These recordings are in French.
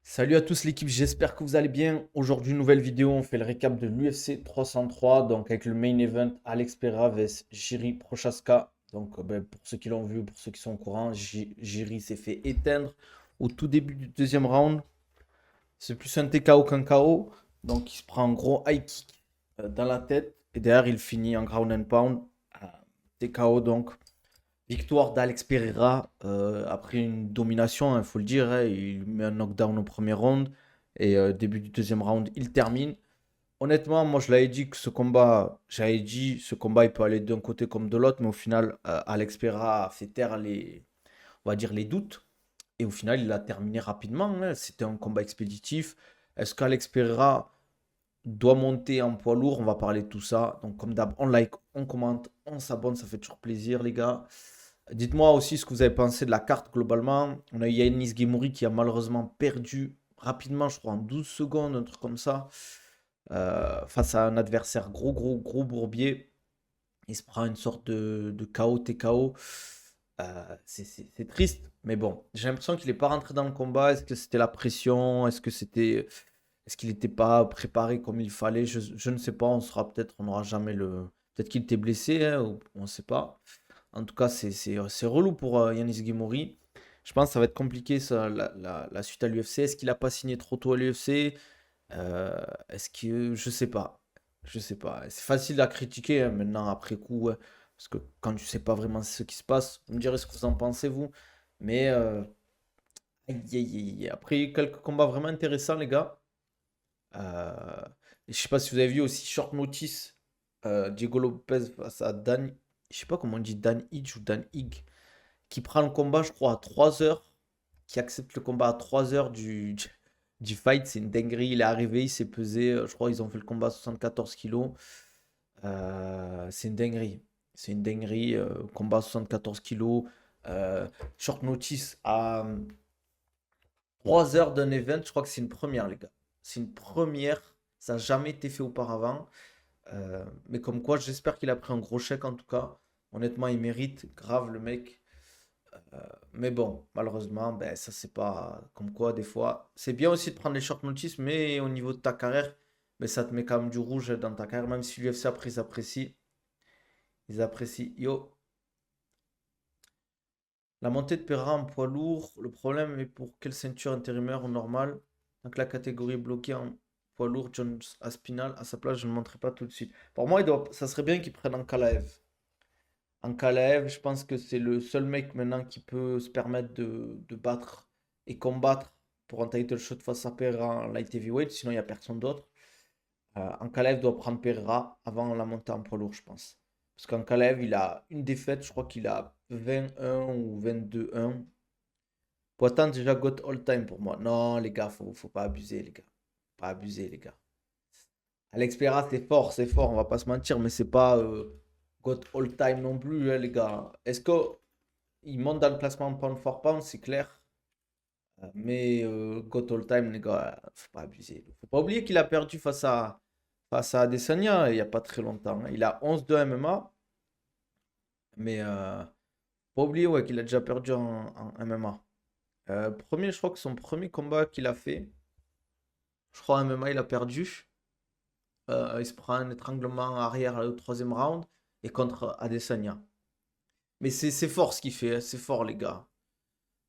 Salut à tous l'équipe, j'espère que vous allez bien. Aujourd'hui, nouvelle vidéo, on fait le récap de l'UFC 303, donc avec le main event Alex Pereira vs Jiri Prochazka. Donc pour ceux qui l'ont vu, pour ceux qui sont au courant, Jiri s'est fait éteindre au tout début du deuxième round. C'est plus un TKO qu'un KO, donc il se prend un gros high kick dans la tête et derrière il finit en ground and pound. euh, TKO donc. Victoire d'Alex Pereira après une domination, il faut le dire, hein. Il met un knockdown au premier round et début du deuxième round, il termine. Honnêtement, moi je l'avais dit que j'avais dit ce combat il peut aller d'un côté comme de l'autre, mais au final, Alex Pereira a fait taire on va dire les doutes et au final il a terminé rapidement, hein. C'était un combat expéditif. Est-ce qu'Alex Pereira doit monter en poids lourd? On va parler de tout ça. Donc comme d'hab, on like, on commente, on s'abonne, ça fait toujours plaisir les gars. Dites-moi aussi ce que vous avez pensé de la carte globalement. On a eu Yanis Guimouri qui a malheureusement perdu rapidement, je crois en 12 secondes, un truc comme ça, face à un adversaire gros bourbier. Il se prend une sorte de KO TKO. C'est triste, mais bon, j'ai l'impression qu'il n'est pas rentré dans le combat. Est-ce que c'était la pression? Est-ce qu'il n'était pas préparé comme il fallait? Je ne sais pas, on n'aura jamais le. Peut-être qu'il était blessé, hein, ou on ne sait pas. En tout cas, c'est relou pour Yanis Guimouri. Je pense que ça va être compliqué ça, la suite à l'UFC. Est-ce qu'il n'a pas signé trop tôt à l'UFC? Est-ce que. Je sais pas. Je sais pas. C'est facile à critiquer hein, maintenant après coup, ouais, parce que quand tu sais pas vraiment ce qui se passe, vous me direz ce que vous en pensez, vous. Mais aïe, aïe, aïe, aïe. Après, il y a eu quelques combats vraiment intéressants, les gars. Et je sais pas si vous avez vu aussi Short Notice, Diego Lopez face à Dan. Je sais pas comment on dit Dan Higg ou Dan Higg qui prend le combat, je crois, à 3 heures, qui accepte le combat à 3 heures du fight. C'est une dinguerie. Il est arrivé, il s'est pesé. Je crois ils ont fait le combat à 74 kilos. C'est une dinguerie. C'est une dinguerie. Combat à 74 kilos. Short notice à 3 heures d'un event. Je crois que c'est une première, les gars. C'est une première. Ça n'a jamais été fait auparavant. Mais comme quoi, j'espère qu'il a pris un gros chèque en tout cas. Honnêtement, il mérite grave le mec. Mais bon, malheureusement, ben, ça c'est pas comme quoi des fois. C'est bien aussi de prendre les short notice, mais au niveau de ta carrière, ben, ça te met quand même du rouge dans ta carrière, même si l'UFC après ils apprécient. Ils apprécient. Yo, la montée de Pereira en poids lourd, le problème est pour quelle ceinture intérimaire ou normale? Donc la catégorie est bloquée en poids lourd, John Aspinal, à sa place, je ne montrerai pas tout de suite. Pour moi, ça serait bien qu'il prenne en Kalaev. Ankalaev, je pense que c'est le seul mec maintenant qui peut se permettre de battre et combattre pour un title shot face à Pereira en light heavyweight, sinon il n'y a personne d'autre. Ankalaev doit prendre Pereira avant la montée en poids lourd, je pense. Parce qu'Ankalaev, il a une défaite, je crois qu'il a 21 ou 22-1. Poitin déjà got all time pour moi. Non, les gars, faut pas abuser, les gars. Pas abuser, les gars. Alex Pereira, c'est fort, on va pas se mentir, mais c'est pas got all time non plus, hein, les gars. Est-ce que il monte dans le classement pound for pound, c'est clair. Mais got all time, les gars, faut pas abuser. Faut pas oublier qu'il a perdu face à Adesanya il y a pas très longtemps, hein. Il a 11-2 MMA, mais pas oublier ouais, qu'il a déjà perdu en MMA. Je crois que son premier combat qu'il a fait, je crois en MMA, il a perdu. Il se prend un étranglement arrière au troisième round et contre Adesanya. Mais c'est fort ce qu'il fait, hein, c'est fort, les gars.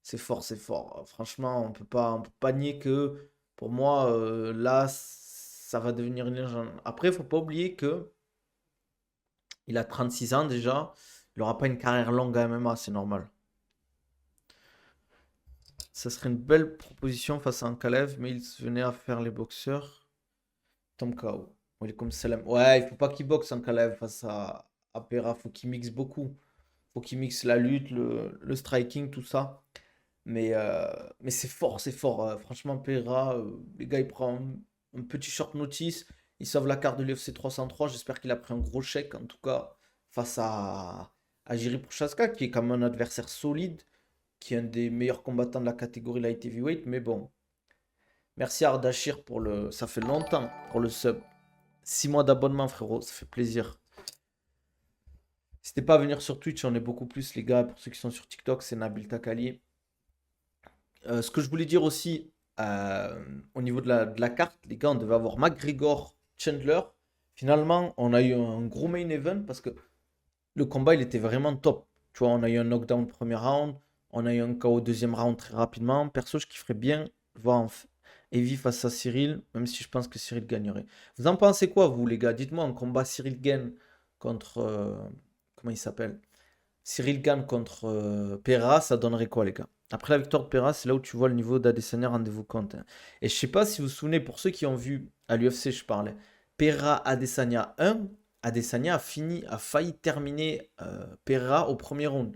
C'est fort, c'est fort. Franchement, on peut pas nier que pour moi, là, ça va devenir une légende. Après, il faut pas oublier que il a 36 ans déjà. Il n'aura pas une carrière longue à MMA, c'est normal. Ça serait une belle proposition face à un Kalev, mais il se venait à faire les boxeurs. Tom Kao. Comme Salam. Ouais, il faut pas qu'il boxe un Kalev face à Pera. Faut qu'il mixe beaucoup. Faut qu'il mixe la lutte, le striking, tout ça. Mais c'est fort, c'est fort. Franchement, Pereira, les gars, il prend un petit short notice. Il sauve la carte de l'UFC 303. J'espère qu'il a pris un gros chèque, en tout cas, face à Jiri Prochazka, qui est quand même un adversaire solide, qui est un des meilleurs combattants de la catégorie light heavyweight. Mais bon, merci à Ardashir pour le. Ça fait longtemps pour le sub. 6 mois d'abonnement, frérot, ça fait plaisir. N'hésitez pas à venir sur Twitch, on est beaucoup plus, les gars. Pour ceux qui sont sur TikTok, c'est Nabil Takali. Ce que je voulais dire aussi. au niveau de la carte, les gars, on devait avoir McGregor, Chandler. Finalement, on a eu un gros main event parce que le combat, il était vraiment top. Tu vois, on a eu un knockdown premier round, on a eu un KO deuxième round très rapidement. Perso, je kifferais bien voir Evie face à Cyril, même si je pense que Cyril gagnerait. Vous en pensez quoi, vous, les gars? Dites-moi, un combat Cyril gagne contre. Comment il s'appelle? Cyril gagne contre Pereira, ça donnerait quoi, les gars? Après la victoire de Pereira, c'est là où tu vois le niveau d'Adesanya, rendez-vous compte, hein. Et je sais pas si vous vous souvenez, pour ceux qui ont vu à l'UFC, je parlais, Pereira Adesanya 1, Adesanya a failli terminer Pereira au premier round.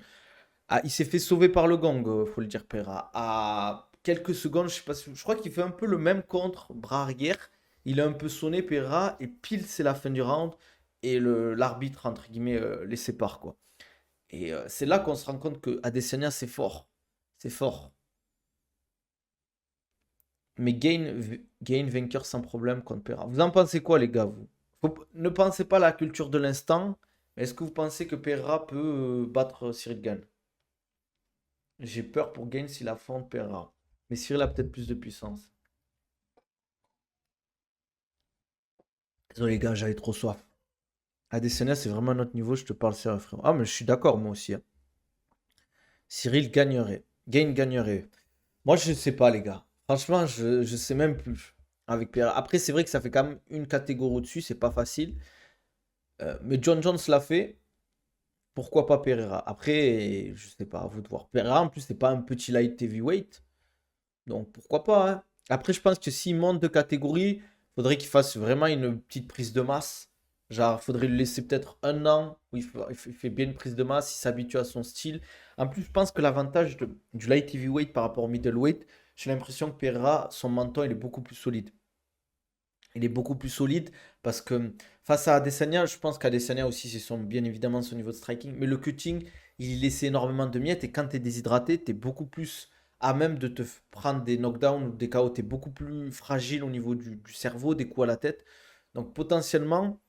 Ah, il s'est fait sauver par le gang, faut le dire, Pereira. À quelques secondes, je sais pas si, je crois qu'il fait un peu le même contre, bras arrière. Il a un peu sonné Pereira et pile c'est la fin du round et l'arbitre entre guillemets les sépare quoi. Et c'est là qu'on se rend compte que Adesanya c'est fort, c'est fort. Mais gain vainqueur sans problème contre Pereira. Vous en pensez quoi les gars vous? Ne pensez pas à la culture de l'instant. Mais est-ce que vous pensez que Pereira peut battre Cyril Gane? J'ai peur pour Gain s'il affronte Pereira. Mais Cyril a peut-être plus de puissance. Désolé les gars, j'avais trop soif. Adesanya, c'est vraiment un autre niveau, je te parle sérieux, frère. Ah, mais je suis d'accord, moi aussi, hein. Cyril gagnerait. Gain gagnerait. Moi, je sais pas, les gars. Franchement, je sais même plus. Avec Pereira. Après, c'est vrai que ça fait quand même une catégorie au-dessus, c'est pas facile. Mais John Jones l'a fait. Pourquoi pas Pereira? Après, je sais pas, à vous de voir. Pereira, en plus, c'est pas un petit light heavyweight. Donc pourquoi pas, hein. Après, je pense que s'il monte de catégorie, faudrait qu'il fasse vraiment une petite prise de masse. Genre, faudrait lui laisser peut-être un an où il fait bien une prise de masse, il s'habitue à son style. En plus, je pense que l'avantage du light heavyweight par rapport au middleweight, j'ai l'impression que Pereira, son menton, il est beaucoup plus solide. Il est beaucoup plus solide parce que face à Adesanya, je pense qu'Adesanya aussi, bien évidemment son niveau de striking, mais le cutting, il laissait énormément de miettes et quand tu es déshydraté, tu es beaucoup plus à même de prendre des knockdowns ou des KO, tu es beaucoup plus fragile au niveau du cerveau, des coups à la tête. Donc potentiellement,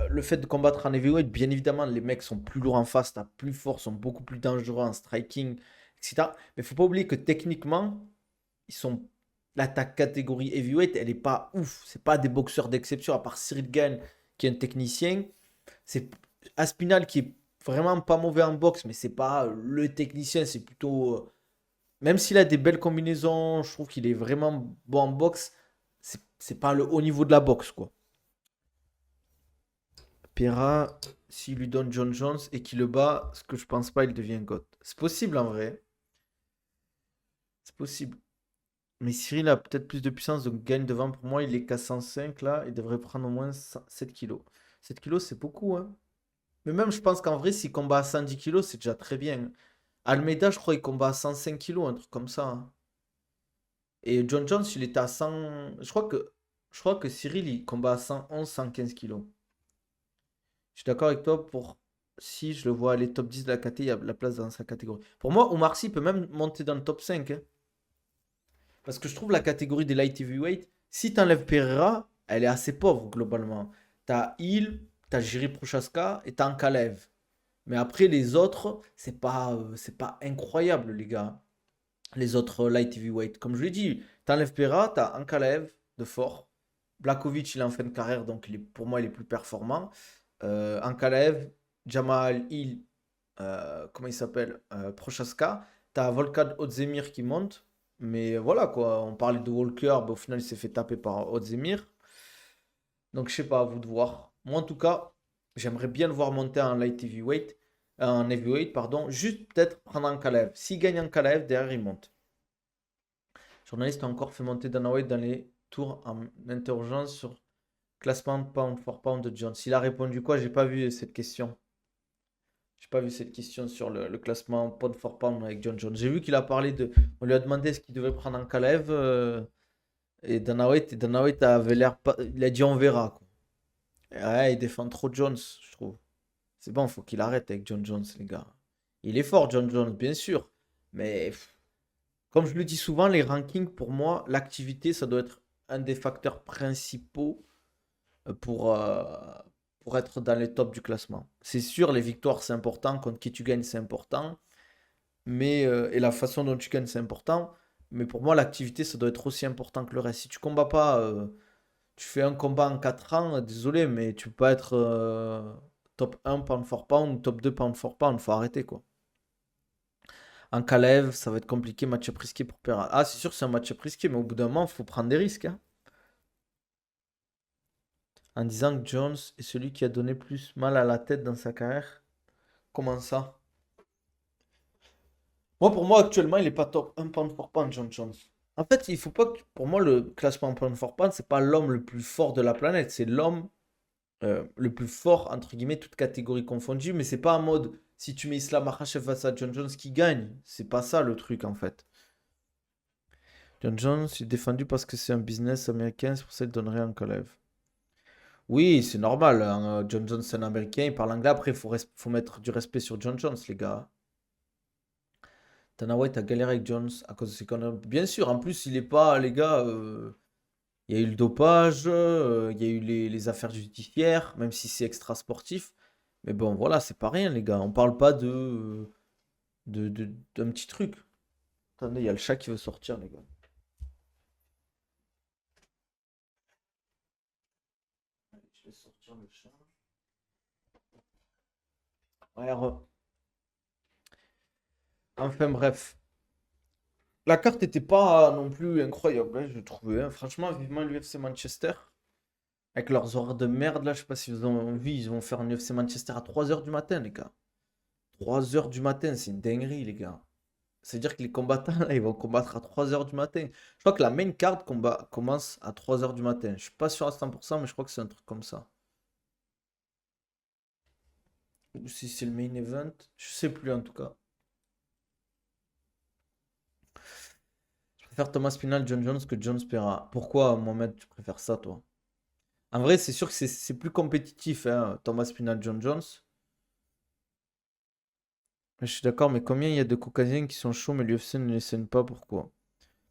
le fait de combattre en heavyweight, bien évidemment, les mecs sont plus lourds en face, t'as plus fort, sont beaucoup plus dangereux en striking, etc. Mais faut pas oublier que techniquement, ils sont. Là, ta catégorie heavyweight, elle est pas ouf. C'est pas des boxeurs d'exception, à part Cyril Gane, qui est un technicien. C'est Aspinal qui est vraiment pas mauvais en boxe, mais c'est pas le technicien. C'est plutôt. Même s'il a des belles combinaisons, je trouve qu'il est vraiment bon en boxe. C'est pas le haut niveau de la boxe, quoi. Pereira, s'il lui donne John Jones et qu'il le bat, ce que je pense pas, il devient GOAT. C'est possible en vrai. C'est possible. Mais Cyril a peut-être plus de puissance, donc gagne devant. Pour moi, il est qu'à 105 là. Il devrait prendre au moins 7 kilos. 7 kilos, c'est beaucoup, hein. Mais même, je pense qu'en vrai, s'il combat à 110 kilos, c'est déjà très bien. Almeida, je crois, il combat à 105 kilos, un truc comme ça, hein. Et John Jones, il était à 100. Je crois que Cyril, il combat à 111, 115 kilos. Je suis d'accord avec toi pour. Si je le vois aller top 10 de la KT, il y a la place dans sa catégorie. Pour moi, Omar Sy peut même monter dans le top 5, hein. Parce que je trouve la catégorie des light heavyweight, si t'enlèves Pereira, elle est assez pauvre globalement. T'as Hill, t'as Jiri Prochaska et t'as Ankalaev. Mais après, les autres, c'est pas incroyable, les gars. Les autres light heavyweight. Comme je l'ai dit, t'enlèves Pereira, t'as Ankalaev de fort. Blakovic, il est en fin de carrière, donc pour moi, il est plus performant. Ankalaev, Jamal Hill, comment il s'appelle, Prochaska. T'as Volkan Ozdemir qui monte. Mais voilà quoi, on parlait de Walker, bah, au final il s'est fait taper par Ozdemir. Donc je sais pas, à vous de voir. Moi en tout cas, j'aimerais bien le voir monter en light heavyweight, en heavyweight, pardon. Juste peut-être prendre un Kalev. S'il gagne un Kalev, derrière il monte. Le journaliste a encore fait monter Dana White dans les tours en interrogeant sur classement pound for pound de Jones. Il a répondu quoi? J'ai pas vu cette question. J'ai pas vu cette question sur le classement pound for pound avec John Jones. J'ai vu qu'il a parlé de. On lui a demandé ce qu'il devait prendre en Kalev et Dana White avait l'air pas. Il a dit on verra, quoi. Et ouais, il défend trop Jones, je trouve. C'est bon, faut qu'il arrête avec John Jones, les gars. Il est fort, John Jones, bien sûr. Mais comme je le dis souvent, les rankings, pour moi, l'activité, ça doit être un des facteurs principaux pour, euh, pour être dans les tops du classement. C'est sûr, les victoires, c'est important. Contre qui tu gagnes, c'est important. Et la façon dont tu gagnes, c'est important. Mais pour moi, l'activité, ça doit être aussi important que le reste. Si tu combats pas, tu fais un combat en 4 ans, désolé, mais tu peux pas être top 1 pound for pound ou top 2 pound for pound. Faut arrêter, quoi. En Kalev, ça va être compliqué, match-up risqué pour Pereira. Ah, c'est sûr que c'est un match-up risqué, mais au bout d'un moment, il faut prendre des risques, hein. En disant que Jones est celui qui a donné plus mal à la tête dans sa carrière. Comment ça? Moi, pour moi, actuellement, il est pas top 1 pound for pound, John Jones. En fait, il faut pas que. Pour moi, le classement pound for pound, c'est pas l'homme le plus fort de la planète. C'est l'homme le plus fort, entre guillemets, toutes catégories confondues. Mais c'est pas en mode si tu mets Islam Makhachev face à John Jones qui gagne. C'est pas ça le truc, en fait. John Jones est défendu parce que c'est un business américain, c'est pour ça qu'il donnerait un Kalev. Oui, c'est normal, hein. John Jones, c'est un américain, il parle anglais. Après, faut mettre du respect sur John Jones, les gars. Dana White a galéré avec Jones à cause de ses conneries. Bien sûr, en plus, il est pas, les gars. Il y a eu le dopage, il y a eu les affaires judiciaires, même si c'est extra sportif. Mais bon, voilà, c'est pas rien, les gars. On parle pas d'un petit truc. Attendez, il y a le chat qui veut sortir, les gars. Je vais sortir le chat. Ouais, enfin, bref. La carte n'était pas non plus incroyable, hein, je trouvais, hein. Franchement, vivement l'UFC Manchester. Avec leurs horaires de merde, là, je sais pas si vous ont vu, ils vont faire un UFC Manchester à 3 h du matin, les gars. 3 h du matin, c'est une dinguerie, les gars. C'est-à-dire que les combattants, là, ils vont combattre à 3 h du matin. Je crois que la main card commence à 3 h du matin. Je suis pas sûr à 100%, mais je crois que c'est un truc comme ça. Ou si c'est le main event, je sais plus en tout cas. Je préfère Thomas Pinal, John Jones que John Spera. Pourquoi, Mohamed, tu préfères ça, toi? En vrai, c'est sûr que c'est plus compétitif, hein, Thomas Pinal, John Jones. Je suis d'accord, mais combien il y a de Caucasiens qui sont chauds, mais l'UFC ne les scène pas, pourquoi?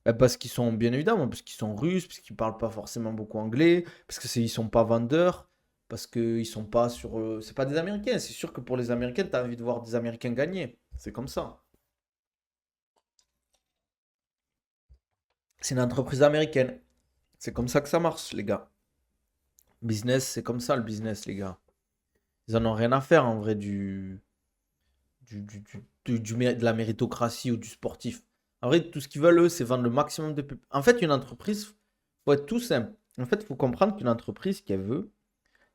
Bah, parce qu'ils sont, bien évidemment, parce qu'ils sont russes, parce qu'ils parlent pas forcément beaucoup anglais, parce que ils sont pas vendeurs, parce qu'ils sont pas sur. C'est pas des Américains. C'est sûr que pour les Américains, t'as envie de voir des Américains gagner. C'est comme ça. C'est une entreprise américaine. C'est comme ça que ça marche, les gars. Business, c'est comme ça le business, les gars. Ils en ont rien à faire en vrai de la méritocratie ou du sportif. En vrai, tout ce qu'ils veulent, eux, c'est vendre le maximum de pub. En fait, une entreprise, faut être tout simple. En fait, il faut comprendre qu'une entreprise, qu'elle veut,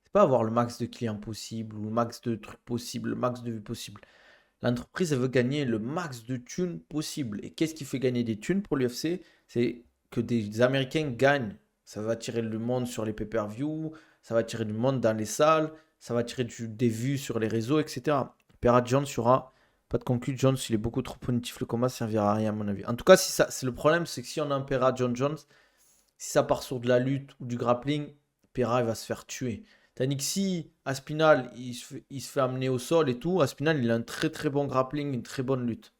c'est pas avoir le max de clients possible ou le max de trucs possible, le max de vues possible. L'entreprise, elle veut gagner le max de thunes possible. Et qu'est-ce qui fait gagner des thunes pour l'UFC? C'est que des Américains gagnent. Ça va attirer le monde sur les pay-per-view, ça va attirer du monde dans les salles, ça va attirer des vues sur les réseaux, etc. Pera Jones, il y aura pas de conclu. Jones, il est beaucoup trop punitif. Le combat servira à rien, à mon avis. En tout cas, si ça, c'est le problème, c'est que si on a un Pera John Jones, si ça part sur de la lutte ou du grappling, Pera, il va se faire tuer. Tandis que si Aspinal, il se fait amener au sol et tout, Aspinal, il a un très très bon grappling, une très bonne lutte.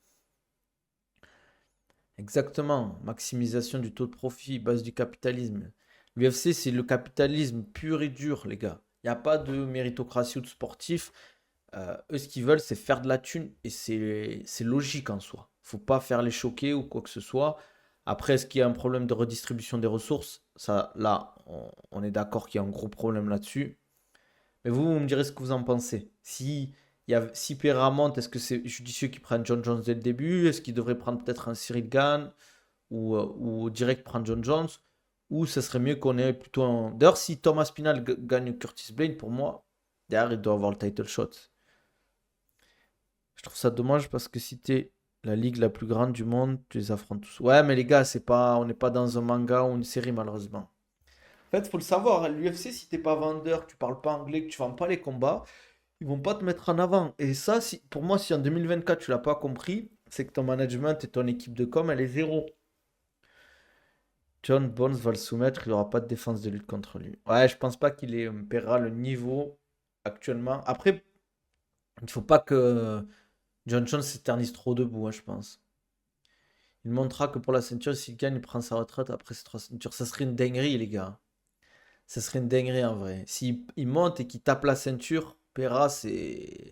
Exactement. Maximisation du taux de profit, base du capitalisme. L'UFC, c'est le capitalisme pur et dur, les gars. Il n'y a pas de méritocratie ou de sportif. Eux, ce qu'ils veulent, c'est faire de la thune et c'est logique en soi. Faut pas faire les choquer ou quoi que ce soit. Après, est-ce qu'il y a un problème de redistribution des ressources? Ça, là, on est d'accord qu'il y a un gros problème là-dessus. Mais vous me direz ce que vous en pensez. Si Pereira monte, est-ce que c'est judicieux qu'il prenne John Jones dès le début? Est-ce qu'il devrait prendre peut-être un Cyril Gane ou direct prendre John Jones? Ou ça serait mieux qu'on ait plutôt un. D'ailleurs, si Thomas Pinal gagne Curtis Blade, pour moi, derrière, il doit avoir le title shot. Je trouve ça dommage parce que si t'es la ligue la plus grande du monde, tu les affrontes tous. Ouais, mais les gars, on n'est pas dans un manga ou une série, malheureusement. En fait, faut le savoir, hein, l'UFC, si t'es pas vendeur, que tu parles pas anglais, que tu vends pas les combats, ils vont pas te mettre en avant. Et ça, pour moi, si en 2024 tu l'as pas compris, c'est que ton management et ton équipe de com, elle est zéro. John Bones va le soumettre, il aura pas de défense de lutte contre lui. Ouais, je pense pas qu'il paiera le niveau actuellement. Après, il faut pas que John Jones s'éternise trop debout, hein, je pense. Il montrera que pour la ceinture, s'il gagne, il prend sa retraite après ces 3 ceintures. Ça serait une dinguerie, les gars. Ça serait une dinguerie en vrai. S'il il monte et qu'il tape la ceinture, Pereira, c'est.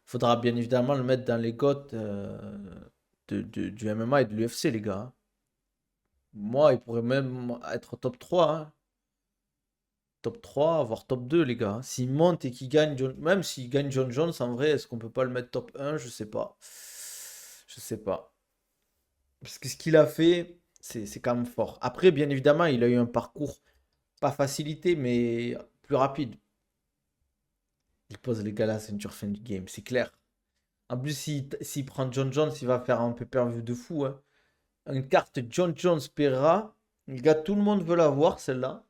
Faudra bien évidemment le mettre dans les goths du MMA et de l'UFC, les gars. Moi, il pourrait même être top 3, hein. Top 3, voire top 2, les gars, hein. S'il monte et qu'il gagne, même s'il gagne John Jones, en vrai, est-ce qu'on peut pas le mettre top 1? Je sais pas. Je sais pas. Parce que ce qu'il a fait, c'est quand même fort. Après, bien évidemment, il a eu un parcours pas facilité, mais plus rapide. Il pose les gars la ceinture fin du game, c'est clair. En plus, s'il prend John Jones, il va faire un pay-per-view de fou, hein. Une carte John Jones Pereira. Les gars, tout le monde veut la voir, celle-là.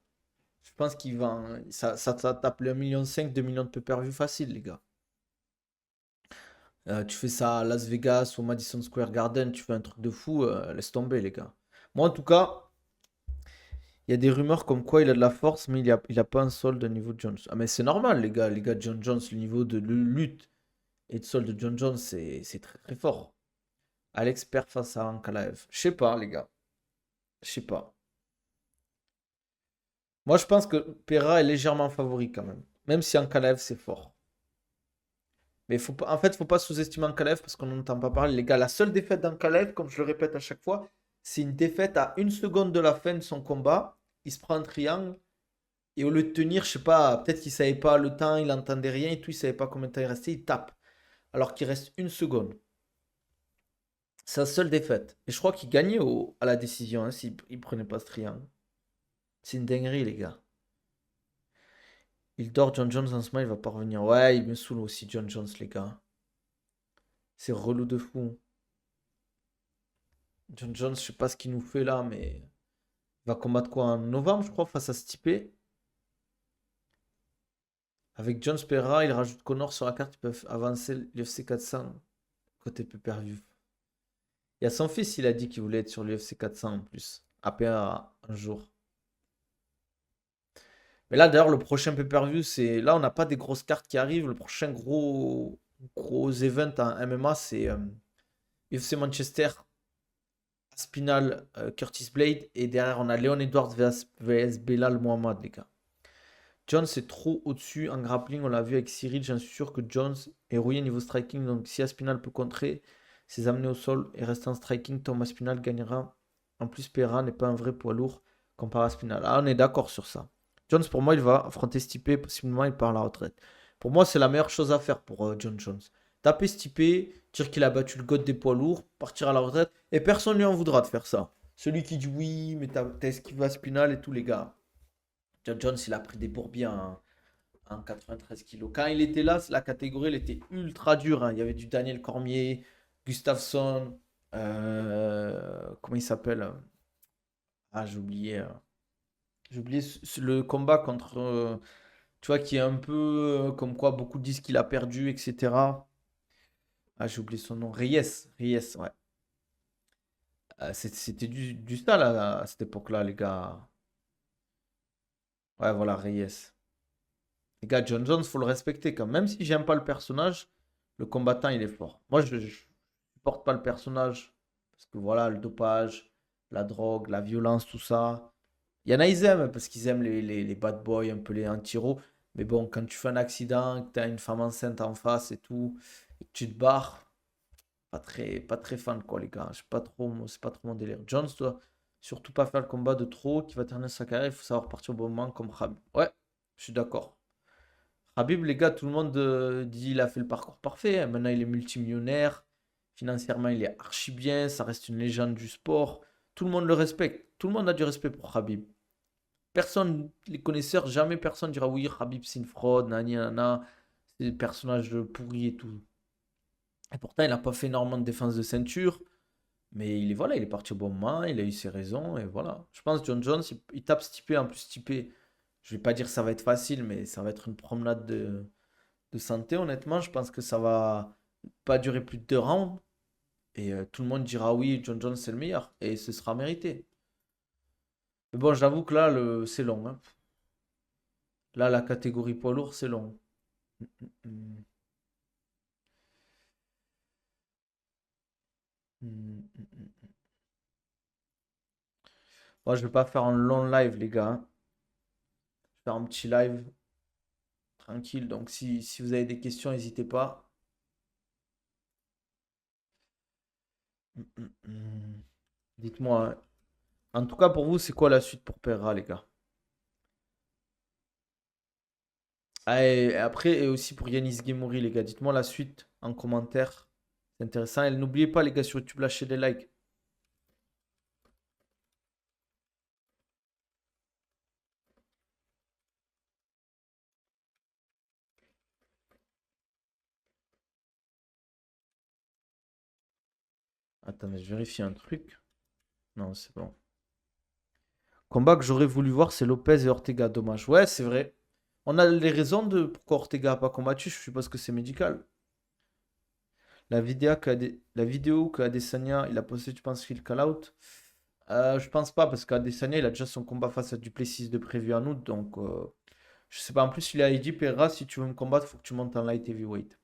Je pense qu'il va. Ça tape le 1,5 million, 2 millions de pay-per-view facile, les gars. Tu fais ça à Las Vegas ou Madison Square Garden, tu fais un truc de fou, laisse tomber, les gars. Moi, en tout cas, il y a des rumeurs comme quoi il a de la force, mais il a pas un sol de niveau de Jones. Ah, mais c'est normal, les gars. Les gars, John Jones, le niveau de lutte et de sol de John Jones, c'est très très fort. Alex perd face à Ankalaev. Je sais pas, les gars. Je sais pas. Moi, je pense que Pereira est légèrement favori quand même. Même si Ankalaev, c'est fort. Mais faut pas, en fait, faut pas sous-estimer Ankalaev parce qu'on n'entend pas parler. Les gars, la seule défaite d'Ankalaev, comme je le répète à chaque fois, c'est une défaite à 1 seconde de la fin de son combat. Il se prend un triangle et au lieu de tenir, je sais pas, peut-être qu'il savait pas le temps, il entendait rien et tout, il savait pas combien de temps il restait, il tape. Alors qu'il reste 1 seconde. C'est sa seule défaite. Et je crois qu'il gagnait à la décision, hein, s'il il prenait pas ce triangle. C'est une dinguerie, les gars. Il dort John Jones en ce moment, il va pas revenir. Ouais, il me saoule aussi, John Jones, les gars. C'est relou de fou. John Jones, je sais pas ce qu'il nous fait là, mais il va combattre quoi en novembre, je crois, face à Stipe. Avec Jones Pereira, il rajoute Connor sur la carte, ils peuvent avancer l'UFC 400 côté pay-per-view. Il y a son fils, il a dit qu'il voulait être sur l'UFC 400 en plus. APA un jour. Mais là, d'ailleurs, le prochain pay-per-view, c'est. Là, on n'a pas des grosses cartes qui arrivent. Le prochain gros event en MMA, c'est UFC Manchester, Aspinal, Curtis Blade. Et derrière, on a Leon Edwards vs Belal Mohamed, les gars. Jones est trop au-dessus en grappling. On l'a vu avec Cyril. J'en suis sûr que Jones est rouillé niveau striking. Donc, si Aspinal peut contrer, ses amener au sol et rester en striking, Tom Aspinal gagnera. En plus, Pereira n'est pas un vrai poids lourd comparé à Aspinal. Ah, on est d'accord sur ça. Jones, pour moi, il va affronter Stipe. Possiblement, il part à la retraite. Pour moi, c'est la meilleure chose à faire pour John Jones. Taper Stipe, dire qu'il a battu le god des poids lourds, partir à la retraite. Et personne ne lui en voudra de faire ça. Celui qui dit oui, mais t'as esquivé Aspinal et tous les gars. John Jones, il a pris des bourbiers en 93 kilos. Quand il était là, la catégorie, elle était ultra dure, hein. Il y avait du Daniel Cormier, Gustafsson, comment il s'appelle? Ah, j'ai oublié. J'ai oublié le combat contre, tu vois, qui est un peu comme quoi beaucoup disent qu'il a perdu, etc. Ah, j'ai oublié son nom. Reyes. Reyes, ouais. C'était du style à cette époque-là, les gars. Ouais, voilà, Reyes. Les gars, John Jones, faut le respecter quand même. Même si j'aime pas le personnage, le combattant, il est fort. Moi, je supporte pas le personnage. Parce que voilà, le dopage, la drogue, la violence, tout ça. Il y en a, ils aiment, parce qu'ils aiment les bad boys, un peu les anti-héros. Mais bon, quand tu fais un accident, que tu as une femme enceinte en face et tout, et que tu te barres, pas très fan, quoi, les gars. C'est pas trop mon délire. Jones doit surtout pas faire le combat de trop qui va terminer sa carrière. Il faut savoir partir au bon moment comme Khabib. Ouais, je suis d'accord. Habib, les gars, tout le monde dit il a fait le parcours parfait, hein. Maintenant, il est multimillionnaire. Financièrement, il est archi bien. Ça reste une légende du sport. Tout le monde le respecte. Tout le monde a du respect pour Habib. Personne, les connaisseurs, jamais personne dira oui, Habib, c'est une fraude, nani, nana. C'est des personnages pourris et tout. Et pourtant, il n'a pas fait énormément de défense de ceinture. Mais voilà, il est parti au bon moment. Il a eu ses raisons. Et voilà. Je pense que John Jones, il tape Stipe. En plus, Stipe, je vais pas dire que ça va être facile, mais ça va être une promenade de santé, honnêtement. Je pense que ça va pas durer plus de 2 rounds. Et tout le monde dira oui, John Jones c'est le meilleur. Et ce sera mérité. Mais bon, j'avoue que là, c'est long, hein. Là, la catégorie poids lourd, c'est long. Mm, mm, mm, mm. Moi, je vais pas faire un long live, les gars, hein. Je vais faire un petit live tranquille. Donc, si vous avez des questions, n'hésitez pas. Mm, mm, mm. Dites-moi, hein. En tout cas, pour vous, c'est quoi la suite pour Pereira, les gars? Ah, et après, et aussi pour Yanis Guémouri, les gars, dites-moi la suite en commentaire. C'est intéressant. Et n'oubliez pas, les gars, sur YouTube, lâchez des likes. Attendez, je vérifie un truc. Non, c'est bon. Combat que j'aurais voulu voir, c'est Lopez et Ortega. Dommage. Ouais, c'est vrai. On a les raisons de pourquoi Ortega n'a pas combattu. Je suppose que c'est médical. La vidéo que Adesanya il a postée, tu penses qu'il call out? Je pense pas, parce qu'Adesanya il a déjà son combat face à Duplessis de prévu en août. Donc, je sais pas. En plus, il a dit Pereira, si tu veux me combattre, faut que tu montes en light heavyweight.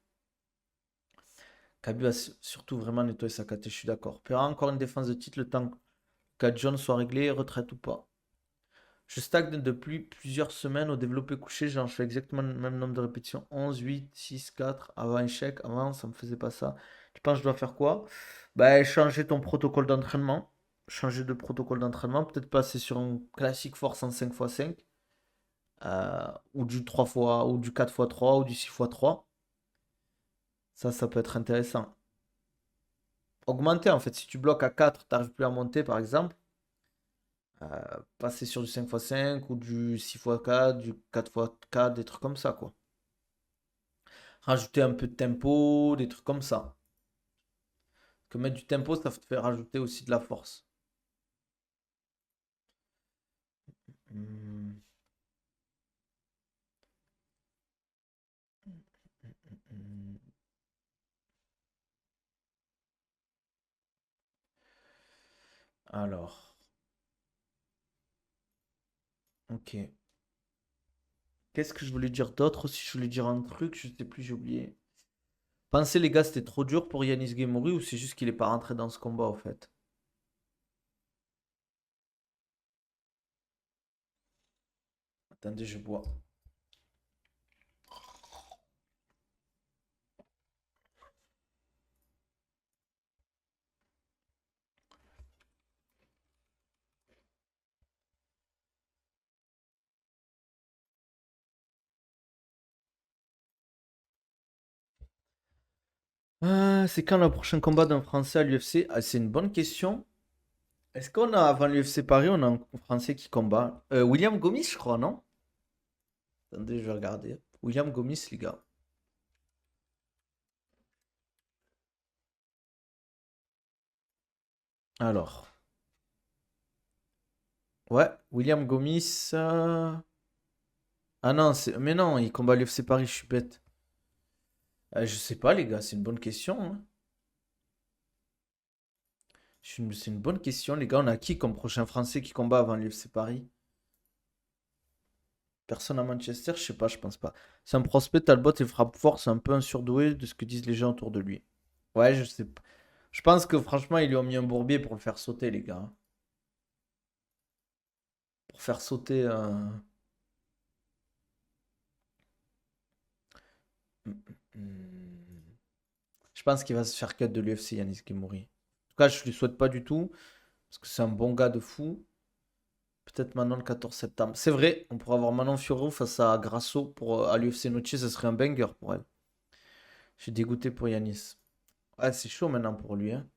Khabib a surtout vraiment nettoyé sa caté, je suis d'accord. Pereira, encore une défense de titre, le temps qu'à John soit réglé, retraite ou pas. Je stagne depuis plusieurs semaines au développé couché. Genre, je fais exactement le même nombre de répétitions. 11, 8, 6, 4. Avant échec. Avant, ça me faisait pas ça. Tu penses que je dois faire quoi? Bah, changer ton protocole d'entraînement. Changer de protocole d'entraînement. Peut-être passer sur un classique force en 5x5. Ou du 3x, ou du 4x3, ou du 6x3. Ça peut être intéressant. Augmenter, en fait. Si tu bloques à 4, tu n'arrives plus à monter, par exemple. Passer sur du 5x5 ou du 6x4, du 4x4, des trucs comme ça, quoi. Rajouter un peu de tempo, des trucs comme ça. Que mettre du tempo, ça te fait rajouter aussi de la force. Hmm. Alors, ok. Qu'est-ce que je voulais dire d'autre aussi? Je voulais dire un truc, je sais plus, j'ai oublié. Pensez les gars, c'était trop dur pour Yanis Guémouri ou c'est juste qu'il est pas rentré dans ce combat en fait? Attendez, je bois. C'est quand le prochain combat d'un Français à l'UFC? Ah, c'est une bonne question. Est-ce qu'on a, avant l'UFC Paris, on a un Français qui combat? William Gomis, je crois, non? Attendez, je vais regarder. William Gomis, les gars. Alors. Ouais, William Gomis. Ah non, mais non, il combat l'UFC Paris, je suis bête. Je sais pas, les gars, c'est une bonne question, hein. C'est une bonne question, les gars. On a qui comme prochain Français qui combat avant l'UFC Paris? Personne à Manchester, je sais pas, je pense pas. C'est un prospect, Talbot et frappe fort, c'est un peu un surdoué de ce que disent les gens autour de lui. Ouais, je sais pas. Je pense que franchement, ils lui ont mis un bourbier pour le faire sauter, les gars. Pour faire sauter un. Je pense qu'il va se faire cut de l'UFC, Yanis Kimouri. En tout cas, je lui souhaite pas du tout, parce que c'est un bon gars de fou. Peut-être maintenant le 14 septembre. C'est vrai, on pourrait avoir Manon Fiorot face à Grasso pour, à l'UFC Noche, ça serait un banger pour elle. Je suis dégoûté pour Yanis. Ouais, c'est chaud maintenant pour lui, hein.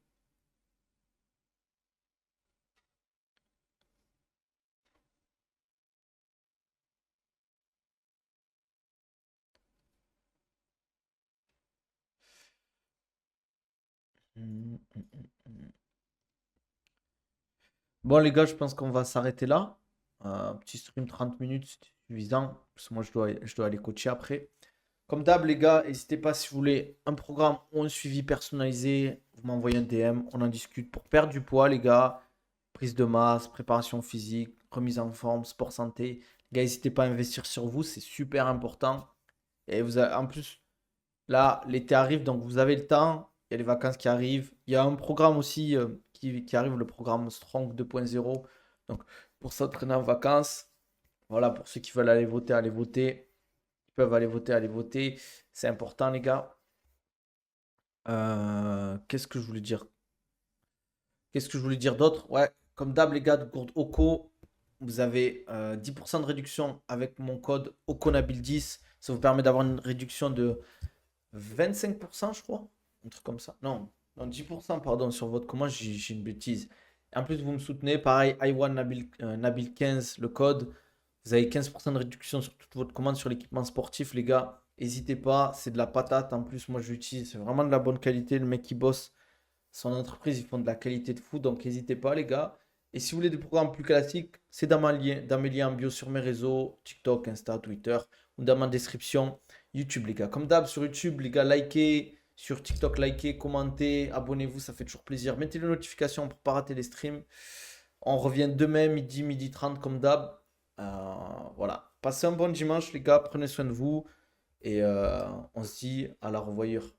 Mm, mm, mm. Bon, les gars, je pense qu'on va s'arrêter là. Un petit stream 30 minutes, c'est suffisant. Parce que moi, je dois aller coacher après. Comme d'hab, les gars, n'hésitez pas si vous voulez un programme ou un suivi personnalisé. Vous m'envoyez un DM, on en discute pour perdre du poids, les gars. Prise de masse, préparation physique, remise en forme, sport santé. Les gars, n'hésitez pas à investir sur vous, c'est super important. Et en plus, là, l'été arrive, donc vous avez le temps. Il y a les vacances qui arrivent. Il y a un programme aussi qui arrive, le programme Strong 2.0. Donc, pour s'entraîner en vacances, voilà, pour ceux qui veulent aller voter, allez voter. Ils peuvent aller voter, aller voter. C'est important, les gars. Qu'est-ce que je voulais dire? Qu'est-ce que je voulais dire d'autre? Ouais, comme d'hab, les gars, de Gourde Oko, vous avez 10% de réduction avec mon code OKONABIL10. Ça vous permet d'avoir une réduction de 25%, je crois. Un truc comme ça. Non, non 10%, pardon, sur votre commande, j'ai une bêtise. En plus, vous me soutenez. Pareil, iWan Nabil, Nabil 15, le code. Vous avez 15% de réduction sur toute votre commande sur l'équipement sportif, les gars. N'hésitez pas, c'est de la patate. En plus, moi, je l'utilise. C'est vraiment de la bonne qualité. Le mec qui bosse son entreprise, ils font de la qualité de fou. Donc, n'hésitez pas, les gars. Et si vous voulez des programmes plus classiques, c'est dans mes liens en bio sur mes réseaux, TikTok, Insta, Twitter, ou dans ma description YouTube, les gars. Comme d'hab, sur YouTube, les gars, likez. Sur TikTok, likez, commentez, abonnez-vous, ça fait toujours plaisir. Mettez les notifications pour ne pas rater les streams. On revient demain, midi 30, comme d'hab. Voilà. Passez un bon dimanche, les gars. Prenez soin de vous. Et on se dit à la revoyure.